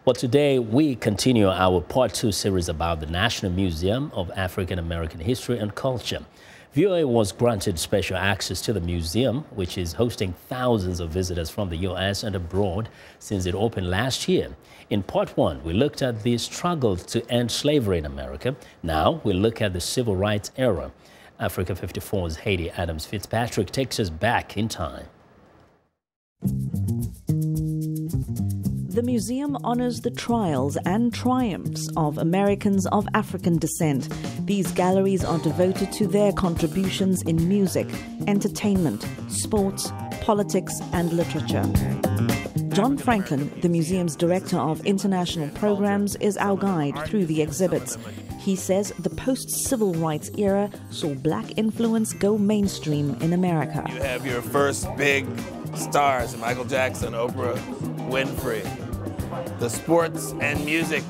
Well, today we continue our Part 2 series about the National Museum of African American History and Culture. VOA was granted special access to the museum, which is hosting thousands of visitors from the U.S. and abroad since it opened last year. In Part 1, we looked at the struggle to end slavery in America. Now we look at the Civil Rights era. Africa 54's Hayde Adams Fitzpatrick takes us back in time. The museum honors the trials and triumphs of Americans of African descent. These galleries are devoted to their contributions in music, entertainment, sports, politics, and literature. John Franklin, the museum's director of international programs, is our guide through the exhibits. He says the post-civil rights era saw black influence go mainstream in America. You have your first big stars, Michael Jackson, Oprah Winfrey, the sports and music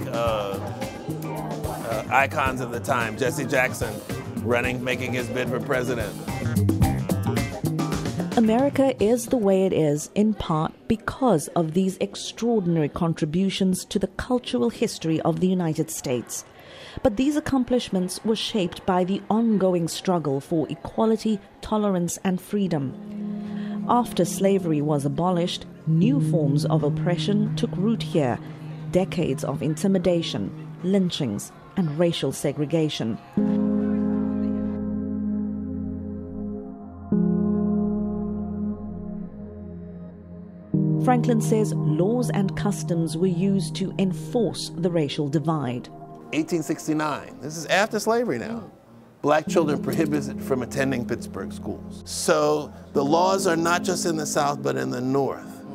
icons of the time, Jesse Jackson making his bid for president. America is the way it is in part because of these extraordinary contributions to the cultural history of the United States. But these accomplishments were shaped by the ongoing struggle for equality, tolerance, and freedom. After slavery was abolished, new forms of oppression took root here. Decades of intimidation, lynchings, and racial segregation. Franklin says laws and customs were used to enforce the racial divide. 1869, this is after slavery now. Black children prohibited from attending Pittsburgh schools. So the laws are not just in the South, but in the North.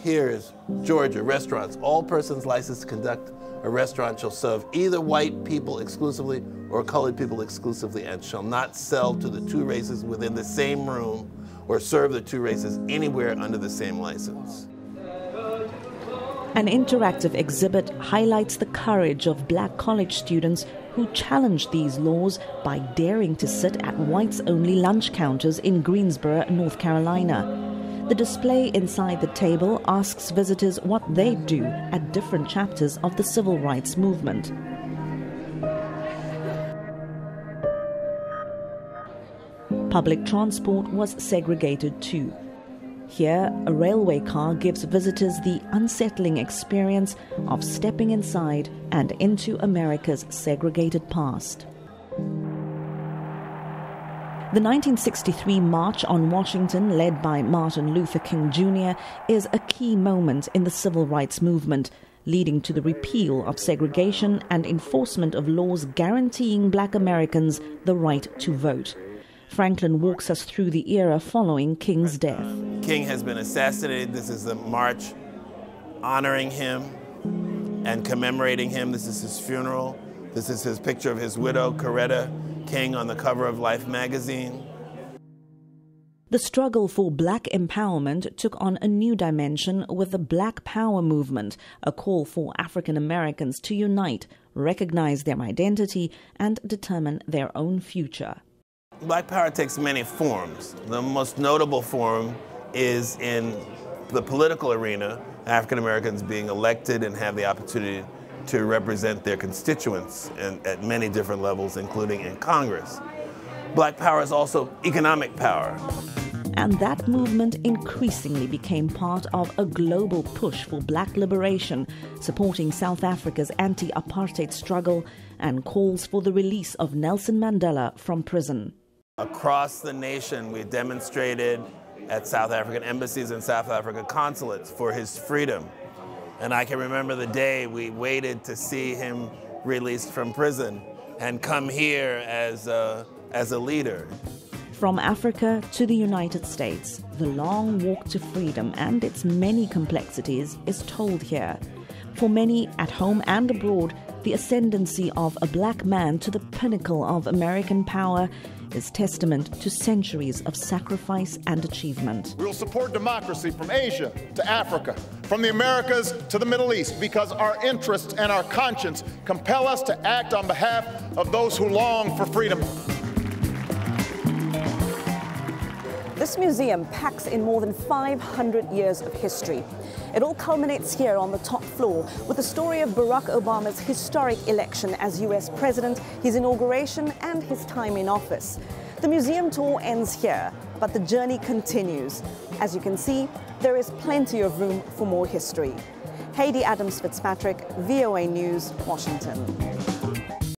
Here is Georgia, restaurants. All persons licensed to conduct a restaurant shall serve either white people exclusively or colored people exclusively, and shall not sell to the two races within the same room or serve the two races anywhere under the same license. An interactive exhibit highlights the courage of black college students who challenged these laws by daring to sit at whites-only lunch counters in Greensboro, North Carolina. The display inside the table asks visitors what they do at different chapters of the civil rights movement. Public transport was segregated too. Here, a railway car gives visitors the unsettling experience of stepping inside and into America's segregated past. The 1963 March on Washington, led by Martin Luther King Jr., is a key moment in the civil rights movement, leading to the repeal of segregation and enforcement of laws guaranteeing black Americans the right to vote. Franklin walks us through the era following King's death. King has been assassinated. This is the march honoring him and commemorating him. This is his funeral. This is his picture of his widow, Coretta King, on the cover of Life magazine. The struggle for black empowerment took on a new dimension with the Black Power movement, a call for African Americans to unite, recognize their identity, and determine their own future. Black power takes many forms. The most notable form is in the political arena, African Americans being elected and have the opportunity to represent their constituents at many different levels, including in Congress. Black power is also economic power. And that movement increasingly became part of a global push for black liberation, supporting South Africa's anti-apartheid struggle and calls for the release of Nelson Mandela from prison. Across the nation, we demonstrated at South African embassies and South African consulates for his freedom. And I can remember the day we waited to see him released from prison and come here as a leader. From Africa to the United States, the long walk to freedom and its many complexities is told here. For many, at home and abroad, the ascendancy of a black man to the pinnacle of American power is testament to centuries of sacrifice and achievement. We will support democracy from Asia to Africa, from the Americas to the Middle East, because our interests and our conscience compel us to act on behalf of those who long for freedom. This museum packs in more than 500 years of history. It all culminates here on the top floor with the story of Barack Obama's historic election as US president, his inauguration and his time in office. The museum tour ends here, but the journey continues. As you can see, there is plenty of room for more history. Hayde Adams Fitzpatrick, VOA News, Washington.